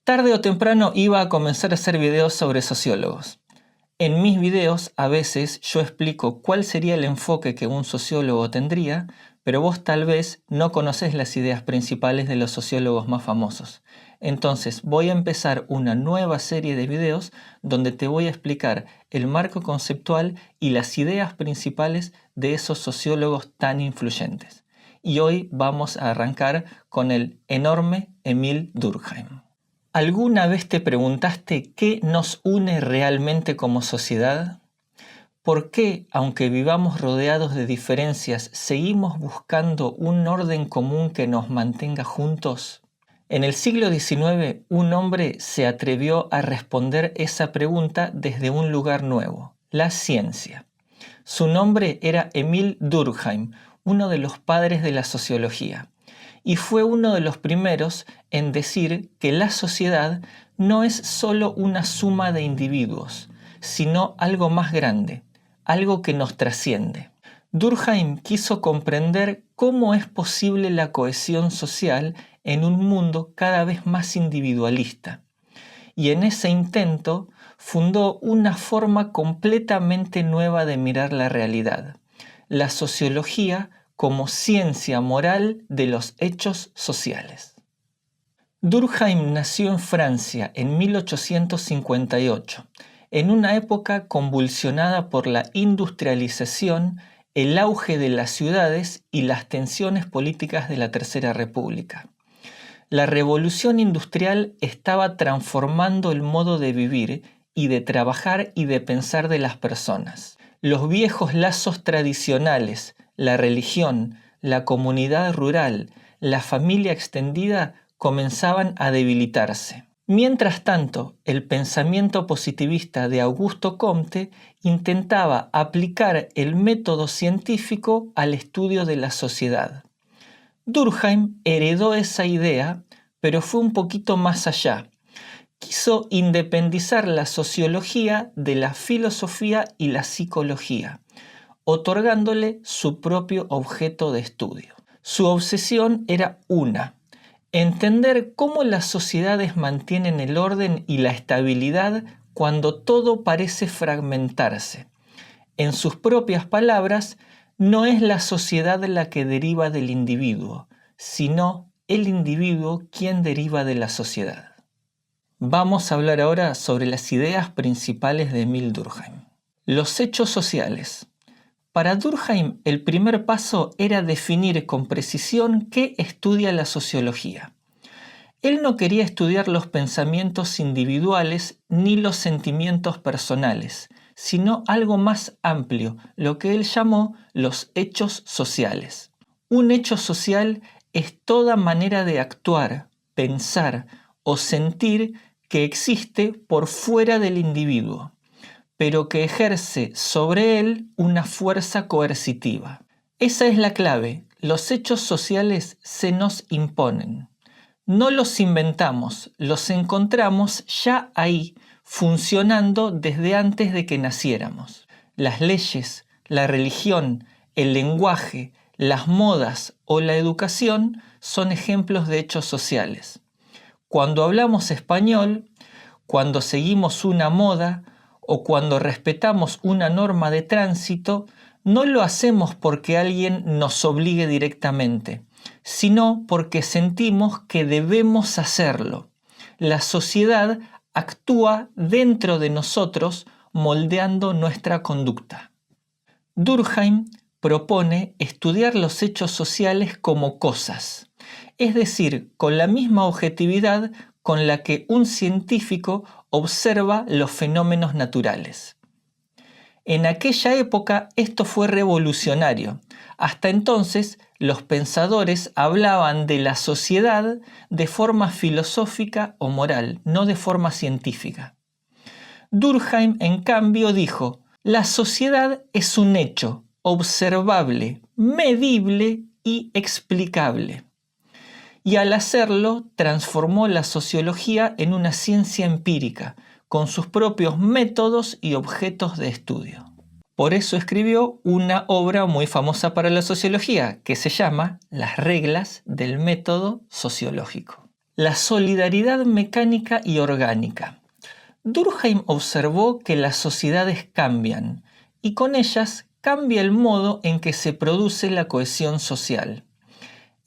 Tarde o temprano iba a comenzar a hacer videos sobre sociólogos. En mis videos a veces yo explico cuál sería el enfoque que un sociólogo tendría, pero vos tal vez no conocés las ideas principales de los sociólogos más famosos. Entonces voy a empezar una nueva serie de videos donde te voy a explicar el marco conceptual y las ideas principales de esos sociólogos tan influyentes. Y hoy vamos a arrancar con el enorme Émile Durkheim. ¿Alguna vez te preguntaste qué nos une realmente como sociedad? ¿Por qué, aunque vivamos rodeados de diferencias, seguimos buscando un orden común que nos mantenga juntos? En el siglo XIX, un hombre se atrevió a responder esa pregunta desde un lugar nuevo, la ciencia. Su nombre era Émile Durkheim, uno de los padres de la sociología. Y fue uno de los primeros en decir que la sociedad no es solo una suma de individuos, sino algo más grande, algo que nos trasciende. Durkheim quiso comprender cómo es posible la cohesión social en un mundo cada vez más individualista. Y en ese intento fundó una forma completamente nueva de mirar la realidad, la sociología como ciencia moral de los hechos sociales. Durkheim nació en Francia en 1858, en una época convulsionada por la industrialización, el auge de las ciudades y las tensiones políticas de la Tercera República. La revolución industrial estaba transformando el modo de vivir y de trabajar y de pensar de las personas. Los viejos lazos tradicionales, la religión, la comunidad rural, la familia extendida comenzaban a debilitarse. Mientras tanto, el pensamiento positivista de Augusto Comte intentaba aplicar el método científico al estudio de la sociedad. Durkheim heredó esa idea, pero fue un poquito más allá. Quiso independizar la sociología de la filosofía y la psicología, otorgándole su propio objeto de estudio. Su obsesión era entender cómo las sociedades mantienen el orden y la estabilidad cuando todo parece fragmentarse. En sus propias palabras, no es la sociedad la que deriva del individuo, sino el individuo quien deriva de la sociedad. Vamos a hablar ahora sobre las ideas principales de Émile Durkheim. Los hechos sociales. Para Durkheim, el primer paso era definir con precisión qué estudia la sociología. Él no quería estudiar los pensamientos individuales ni los sentimientos personales, sino algo más amplio, lo que él llamó los hechos sociales. Un hecho social es toda manera de actuar, pensar o sentir que existe por fuera del individuo, pero que ejerce sobre él una fuerza coercitiva. Esa es la clave. Los hechos sociales se nos imponen. No los inventamos, los encontramos ya ahí, funcionando desde antes de que naciéramos. Las leyes, la religión, el lenguaje, las modas o la educación son ejemplos de hechos sociales. Cuando hablamos español, cuando seguimos una moda o cuando respetamos una norma de tránsito, no lo hacemos porque alguien nos obligue directamente, sino porque sentimos que debemos hacerlo. La sociedad actúa dentro de nosotros moldeando nuestra conducta. Durkheim propone estudiar los hechos sociales como cosas, es decir, con la misma objetividad con la que un científico observa los fenómenos naturales. En aquella época esto fue revolucionario. Hasta entonces los pensadores hablaban de la sociedad de forma filosófica o moral, no de forma científica. Durkheim, en cambio, dijo: la sociedad es un hecho observable, medible y explicable. Y al hacerlo, transformó la sociología en una ciencia empírica, con sus propios métodos y objetos de estudio. Por eso escribió una obra muy famosa para la sociología, que se llama Las reglas del método sociológico. La solidaridad mecánica y orgánica. Durkheim observó que las sociedades cambian y con ellas cambia el modo en que se produce la cohesión social.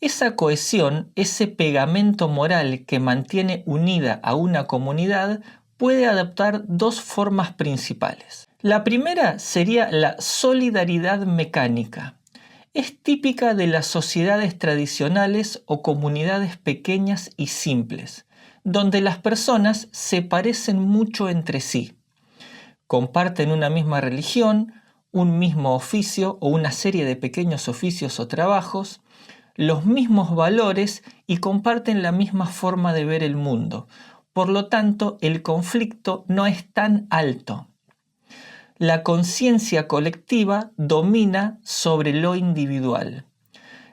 Esa cohesión, ese pegamento moral que mantiene unida a una comunidad, puede adoptar dos formas principales. La primera sería la solidaridad mecánica. Es típica de las sociedades tradicionales o comunidades pequeñas y simples, donde las personas se parecen mucho entre sí. Comparten una misma religión, un mismo oficio o una serie de pequeños oficios o trabajos, los mismos valores y comparten la misma forma de ver el mundo. Por lo tanto, el conflicto no es tan alto. La conciencia colectiva domina sobre lo individual.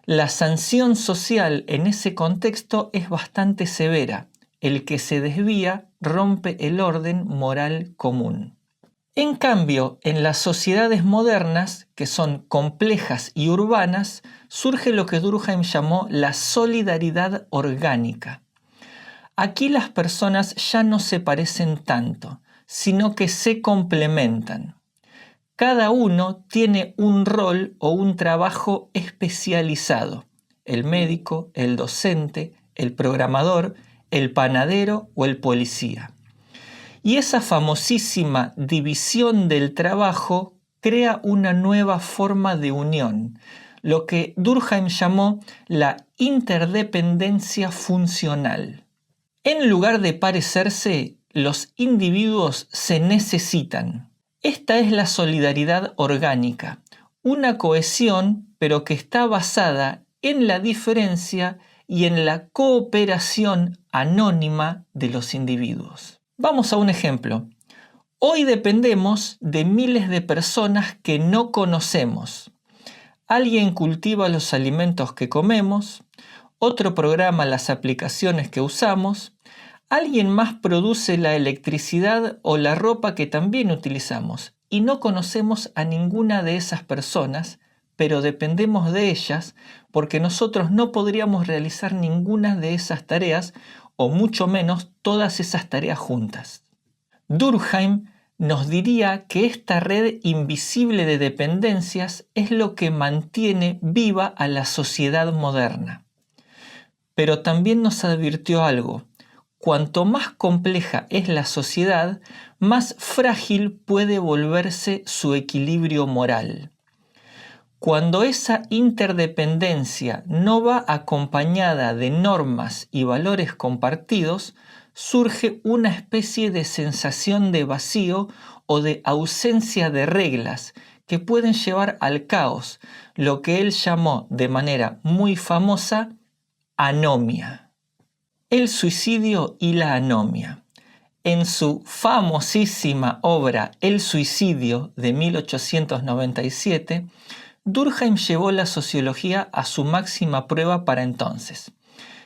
La sanción social en ese contexto es bastante severa. El que se desvía rompe el orden moral común. En cambio, en las sociedades modernas, que son complejas y urbanas, surge lo que Durkheim llamó la solidaridad orgánica. Aquí las personas ya no se parecen tanto, sino que se complementan. Cada uno tiene un rol o un trabajo especializado: el médico, el docente, el programador, el panadero o el policía. Y esa famosísima división del trabajo crea una nueva forma de unión, lo que Durkheim llamó la interdependencia funcional. En lugar de parecerse, los individuos se necesitan. Esta es la solidaridad orgánica, una cohesión pero que está basada en la diferencia y en la cooperación anónima de los individuos. Vamos a un ejemplo. Hoy dependemos de miles de personas que no conocemos. Alguien cultiva los alimentos que comemos, otro programa las aplicaciones que usamos, alguien más produce la electricidad o la ropa que también utilizamos y no conocemos a ninguna de esas personas, pero dependemos de ellas porque nosotros no podríamos realizar ninguna de esas tareas o mucho menos todas esas tareas juntas. Durkheim nos diría que esta red invisible de dependencias es lo que mantiene viva a la sociedad moderna. Pero también nos advirtió algo: cuanto más compleja es la sociedad, más frágil puede volverse su equilibrio moral. Cuando esa interdependencia no va acompañada de normas y valores compartidos, surge una especie de sensación de vacío o de ausencia de reglas que pueden llevar al caos, lo que él llamó de manera muy famosa anomia. El suicidio y la anomia. En su famosísima obra El suicidio de 1897, Durkheim llevó la sociología a su máxima prueba para entonces: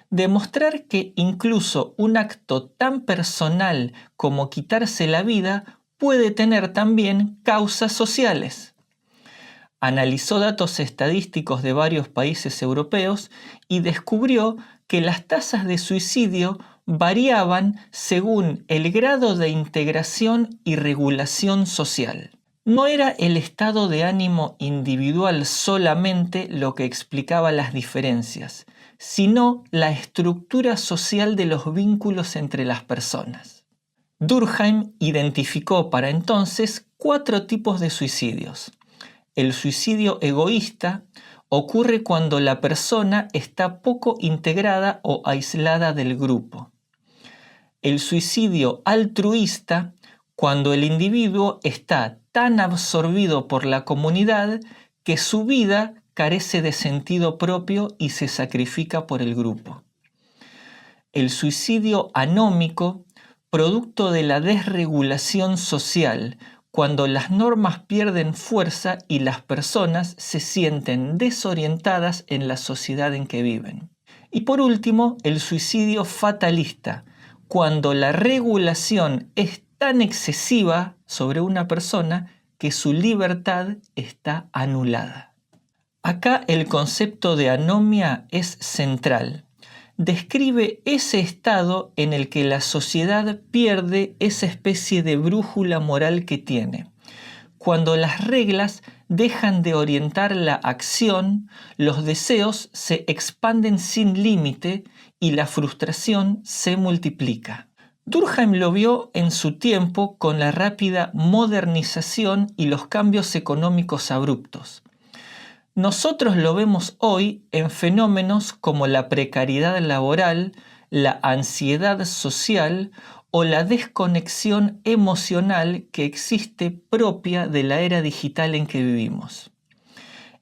demostrar que incluso un acto tan personal como quitarse la vida puede tener también causas sociales. Analizó datos estadísticos de varios países europeos y descubrió que las tasas de suicidio variaban según el grado de integración y regulación social. No era el estado de ánimo individual solamente lo que explicaba las diferencias, sino la estructura social de los vínculos entre las personas. Durkheim identificó para entonces 4 tipos de suicidios. El suicidio egoísta ocurre cuando la persona está poco integrada o aislada del grupo. El suicidio altruista, cuando el individuo está tan absorbido por la comunidad que su vida carece de sentido propio y se sacrifica por el grupo. El suicidio anómico, producto de la desregulación social, cuando las normas pierden fuerza y las personas se sienten desorientadas en la sociedad en que viven. Y por último, el suicidio fatalista, cuando la regulación es tan excesiva sobre una persona que su libertad está anulada. Acá el concepto de anomia es central. describe ese estado en el que la sociedad pierde esa especie de brújula moral que tiene. Cuando las reglas dejan de orientar la acción, los deseos se expanden sin límite y la frustración se multiplica. Durkheim lo vio en su tiempo con la rápida modernización y los cambios económicos abruptos. Nosotros lo vemos hoy en fenómenos como la precariedad laboral, la ansiedad social o la desconexión emocional que existe propia de la era digital en que vivimos.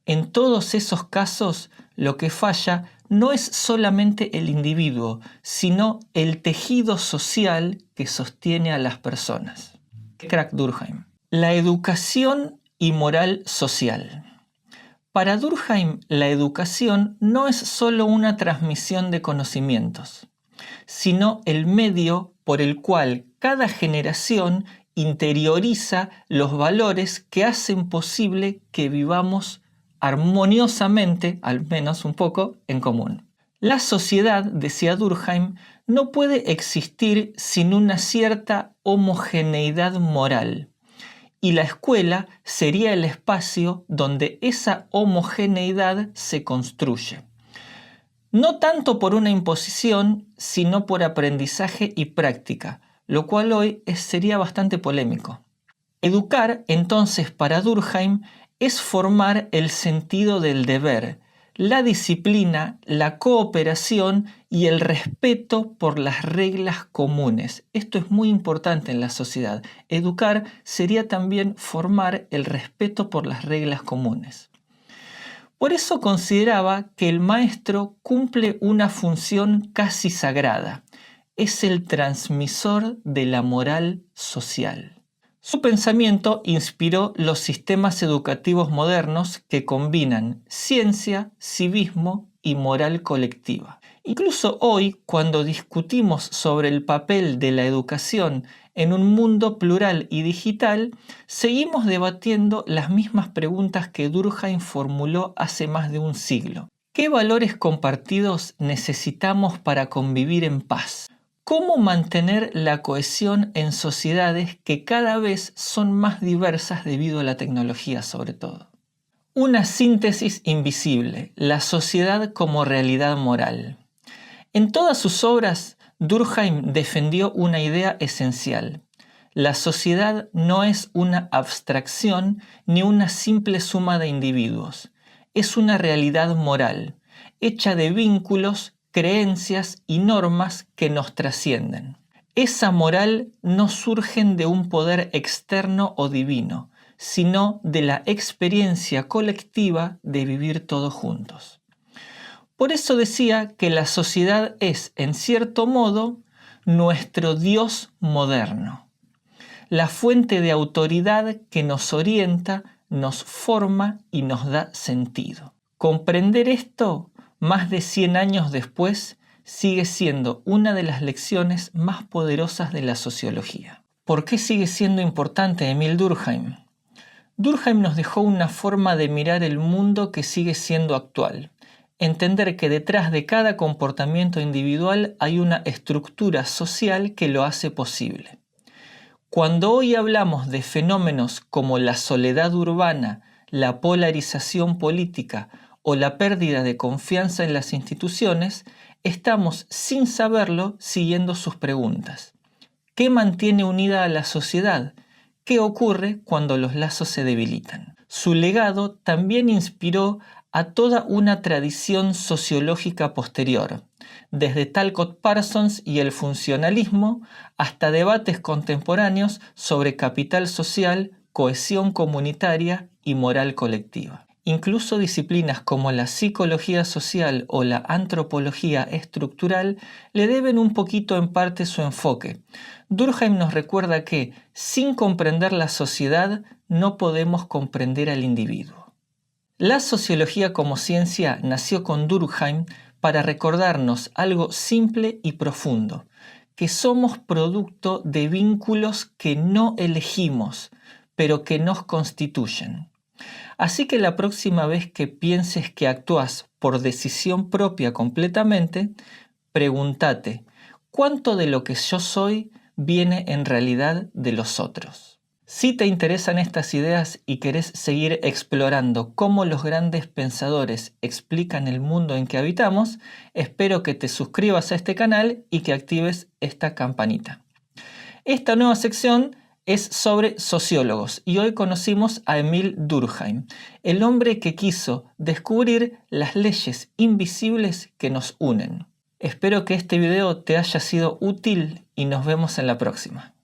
En todos esos casos, lo que falla no es solamente el individuo, sino el tejido social que sostiene a las personas. Crack Durkheim. La educación y moral social. Para Durkheim, la educación no es solo una transmisión de conocimientos, sino el medio por el cual cada generación interioriza los valores que hacen posible que vivamos armoniosamente, al menos un poco, en común. La sociedad, decía Durkheim, no puede existir sin una cierta homogeneidad moral. Y la escuela sería el espacio donde esa homogeneidad se construye. No tanto por una imposición, sino por aprendizaje y práctica, lo cual hoy sería bastante polémico. Educar, entonces, para Durkheim, es formar el sentido del deber, la disciplina, la cooperación y el respeto por las reglas comunes. Esto es muy importante en la sociedad. Educar sería también formar el respeto por las reglas comunes. Por eso consideraba que el maestro cumple una función casi sagrada. Es el transmisor de la moral social. Su pensamiento inspiró los sistemas educativos modernos que combinan ciencia, civismo y moral colectiva. Incluso hoy, cuando discutimos sobre el papel de la educación en un mundo plural y digital, seguimos debatiendo las mismas preguntas que Durkheim formuló hace más de un siglo. ¿Qué valores compartidos necesitamos para convivir en paz? ¿Cómo mantener la cohesión en sociedades que cada vez son más diversas debido a la tecnología sobre todo? Una síntesis invisible, la sociedad como realidad moral. En todas sus obras, Durkheim defendió una idea esencial. La sociedad no es una abstracción ni una simple suma de individuos. Es una realidad moral, hecha de vínculos, creencias y normas que nos trascienden. Esa moral no surge de un poder externo o divino, sino de la experiencia colectiva de vivir todos juntos. Por eso decía que la sociedad es, en cierto modo, nuestro Dios moderno, la fuente de autoridad que nos orienta, nos forma y nos da sentido. Comprender esto, más de 100 años después, sigue siendo una de las lecciones más poderosas de la sociología. ¿Por qué sigue siendo importante Emil Durkheim? Durkheim nos dejó una forma de mirar el mundo que sigue siendo actual. Entender que detrás de cada comportamiento individual hay una estructura social que lo hace posible. Cuando hoy hablamos de fenómenos como la soledad urbana, la polarización política o la pérdida de confianza en las instituciones, estamos, sin saberlo, siguiendo sus preguntas. ¿Qué mantiene unida a la sociedad? ¿Qué ocurre cuando los lazos se debilitan? Su legado también inspiró a toda una tradición sociológica posterior, desde Talcott Parsons y el funcionalismo hasta debates contemporáneos sobre capital social, cohesión comunitaria y moral colectiva. Incluso disciplinas como la psicología social o la antropología estructural le deben un poquito en parte su enfoque. Durkheim nos recuerda que, sin comprender la sociedad, no podemos comprender al individuo. La sociología como ciencia nació con Durkheim para recordarnos algo simple y profundo, que somos producto de vínculos que no elegimos, pero que nos constituyen. Así que la próxima vez que pienses que actúas por decisión propia completamente, pregúntate, ¿cuánto de lo que yo soy viene en realidad de los otros? Si te interesan estas ideas y querés seguir explorando cómo los grandes pensadores explican el mundo en que habitamos, espero que te suscribas a este canal y que actives esta campanita. Esta nueva sección es sobre sociólogos y hoy conocimos a Emile Durkheim, el hombre que quiso descubrir las leyes invisibles que nos unen. Espero que este video te haya sido útil y nos vemos en la próxima.